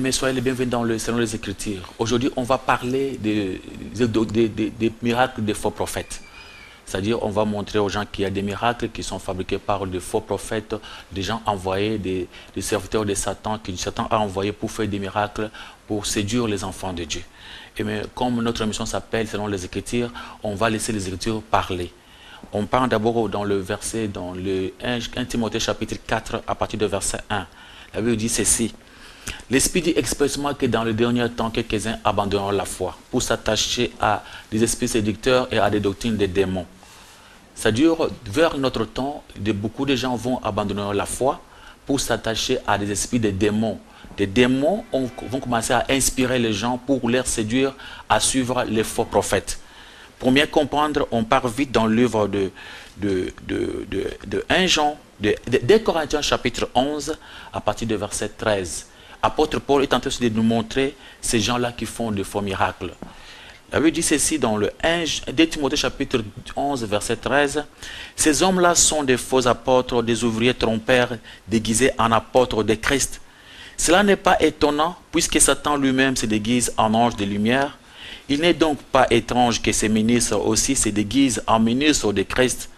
Mais soyez les bienvenus dans le Salon des Écritures. Aujourd'hui, on va parler des miracles des faux prophètes. C'est-à-dire, on va montrer aux gens qu'il y a des miracles qui sont fabriqués par des faux prophètes, des gens envoyés, des serviteurs de Satan, que Satan a envoyés pour faire des miracles, pour séduire les enfants de Dieu. Et mais comme notre mission s'appelle Selon les Écritures, on va laisser les Écritures parler. On parle d'abord dans le verset, dans le 1 Timothée chapitre 4, à partir du verset 1. La Bible dit ceci. L'Esprit dit expressément que dans le dernier temps, quelques-uns abandonneront la foi pour s'attacher à des esprits séducteurs et à des doctrines des démons. C'est-à-dire, vers notre temps, beaucoup de gens vont abandonner la foi pour s'attacher à des esprits des démons. Des démons vont commencer à inspirer les gens pour les séduire à suivre les faux prophètes. Pour bien comprendre, on part vite dans le livre de 1 Jean, de Corinthiens chapitre 11, à partir du verset 13. Apôtre Paul est en train de nous montrer ces gens-là qui font de faux miracles. La Bible dit ceci dans le 2 Timothée chapitre 11, verset 13. Ces hommes-là sont des faux apôtres, des ouvriers trompeurs déguisés en apôtres de Christ. Cela n'est pas étonnant puisque Satan lui-même se déguise en ange de lumière. Il n'est donc pas étrange que ces ministres aussi se déguisent en ministres de Christ.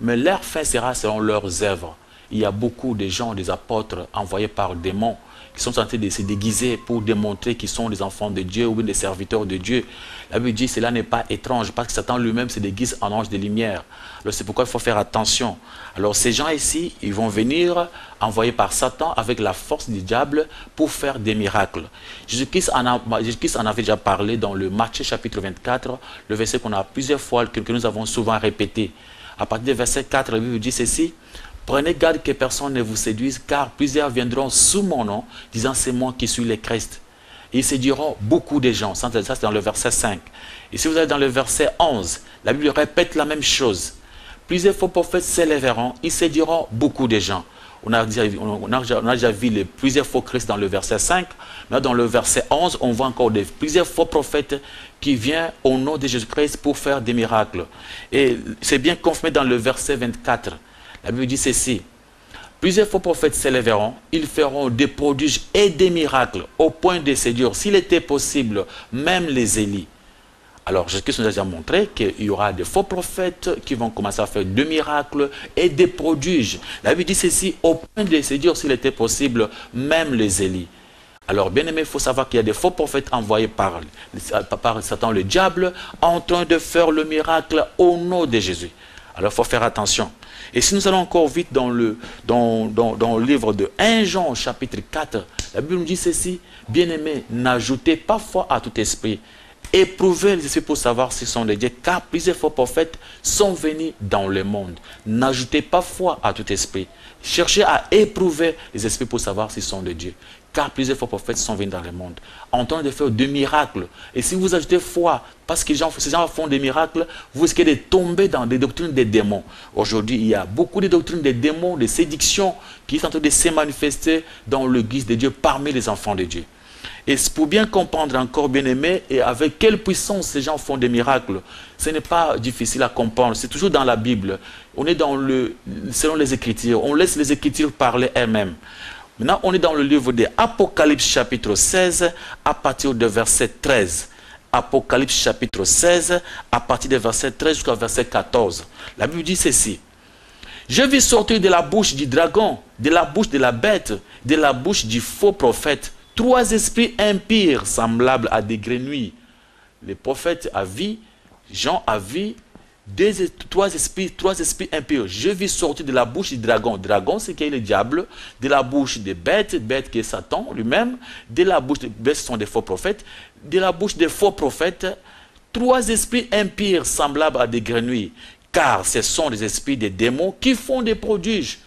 Mais leur fin sera selon leurs œuvres. Il y a beaucoup de gens, des apôtres envoyés par démons, qui sont en train de se déguiser pour démontrer qu'ils sont des enfants de Dieu ou des serviteurs de Dieu. La Bible dit que cela n'est pas étrange parce que Satan lui-même se déguise en ange de lumière. Alors c'est pourquoi il faut faire attention. Alors ces gens ici, ils vont venir envoyés par Satan avec la force du diable pour faire des miracles. Jésus-Christ en avait déjà parlé dans le Matthieu chapitre 24, le verset qu'on a plusieurs fois, que nous avons souvent répété. À partir du verset 4, la Bible dit ceci. Prenez garde que personne ne vous séduise, car plusieurs viendront sous mon nom, disant c'est moi qui suis le Christ. Et ils séduiront beaucoup de gens. Ça, c'est dans le verset 5. Et si vous allez dans le verset 11, la Bible répète la même chose. Plusieurs faux prophètes s'élèveront, ils séduiront beaucoup de gens. On a déjà vu plusieurs faux Christ dans le verset 5. Mais dans le verset 11, on voit encore plusieurs faux prophètes qui viennent au nom de Jésus-Christ pour faire des miracles. Et c'est bien confirmé dans le verset 24. La Bible dit ceci, plusieurs faux prophètes s'élèveront, ils feront des prodiges et des miracles au point de séduire, s'il était possible, même les Élis. Alors Jésus-Christ nous a déjà montré qu'il y aura des faux prophètes qui vont commencer à faire des miracles et des prodiges. La Bible dit ceci, au point de séduire, s'il était possible, même les Élis. Alors, bien aimé, il faut savoir qu'il y a des faux prophètes envoyés par Satan, le diable, en train de faire le miracle au nom de Jésus. Alors, il faut faire attention. Et si nous allons encore vite dans le livre de 1 Jean, chapitre 4, la Bible nous dit ceci, bien-aimés, n'ajoutez pas foi à tout esprit. Éprouvez les esprits pour savoir s'ils sont de Dieu, car plusieurs faux prophètes sont venus dans le monde. N'ajoutez pas foi à tout esprit. Cherchez à éprouver les esprits pour savoir s'ils sont de Dieu. Car plusieurs faux prophètes sont venus dans le monde, en train de faire des miracles. Et si vous ajoutez foi, parce que ces gens font des miracles, vous risquez de tomber dans des doctrines des démons. Aujourd'hui, il y a beaucoup de doctrines des démons, de séduction, qui sont en train de se manifester dans le guise de Dieu parmi les enfants de Dieu. Et pour bien comprendre encore, bien aimé, et avec quelle puissance ces gens font des miracles, ce n'est pas difficile à comprendre. C'est toujours dans la Bible. On est selon les Écritures. On laisse les Écritures parler elles-mêmes. Maintenant, on est dans le livre de Apocalypse chapitre 16 à partir du verset 13. Apocalypse chapitre 16 à partir du verset 13 jusqu'au verset 14. La Bible dit ceci. Je vis sortir de la bouche du dragon, de la bouche de la bête, de la bouche du faux prophète, 3 esprits impurs semblables à des grenouilles. Les prophètes a vu, Jean a vu, 3 esprits impurs. Je vis sortir de la bouche du dragon. Dragon, c'est qui est le diable. De la bouche des bêtes, bête qui est Satan lui-même. De la bouche des bêtes, ce sont des faux prophètes. De la bouche des faux prophètes, 3 esprits impurs semblables à des grenouilles. Car ce sont des esprits des démons qui font des prodiges.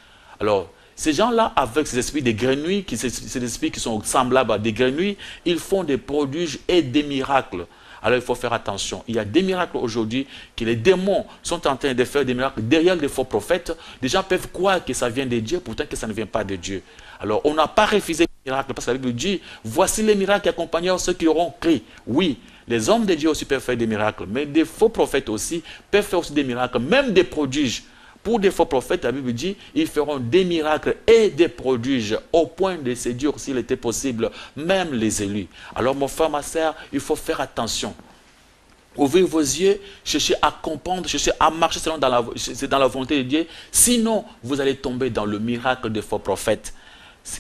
Alors, ces gens-là, avec ces esprits des grenouilles, ces esprits qui sont semblables à des grenouilles, ils font des prodiges et des miracles. Alors il faut faire attention. Il y a des miracles aujourd'hui que les démons sont en train de faire des miracles derrière les faux prophètes. Les gens peuvent croire que ça vient de Dieu, pourtant que ça ne vient pas de Dieu. Alors on n'a pas refusé les miracles parce que la Bible dit, voici les miracles qui accompagneront ceux qui auront cru. Oui, les hommes de Dieu aussi peuvent faire des miracles, mais des faux prophètes aussi peuvent faire aussi des miracles, même des prodiges. Pour des faux prophètes, la Bible dit, ils feront des miracles et des prodiges au point de séduire, s'il était possible, même les élus. Alors mon frère, ma sœur, il faut faire attention. Ouvrez vos yeux, cherchez à comprendre, cherchez à marcher selon dans la volonté de Dieu. Sinon, vous allez tomber dans le miracle des faux prophètes.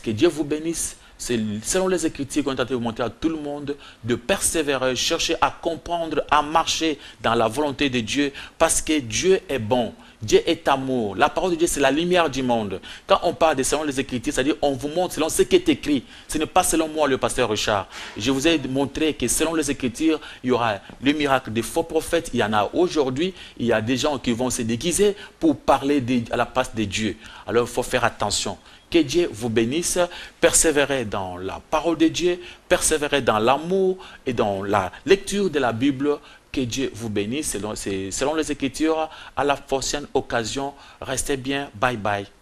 Que Dieu vous bénisse. C'est selon les Écritures qu'on est en train de vous montrer à tout le monde de persévérer, chercher à comprendre, à marcher dans la volonté de Dieu parce que Dieu est bon. Dieu est amour. La parole de Dieu, c'est la lumière du monde. Quand on parle de selon les Écritures, c'est-à-dire on vous montre selon ce qui est écrit. Ce n'est pas selon moi, le pasteur Richard. Je vous ai montré que selon les Écritures, il y aura le miracle des faux prophètes. Il y en a aujourd'hui. Il y a des gens qui vont se déguiser pour parler à la place de Dieu. Alors, il faut faire attention. Que Dieu vous bénisse, persévérez dans la parole de Dieu, persévérez dans l'amour et dans la lecture de la Bible. Que Dieu vous bénisse selon les Écritures. À la prochaine occasion, restez bien. Bye bye.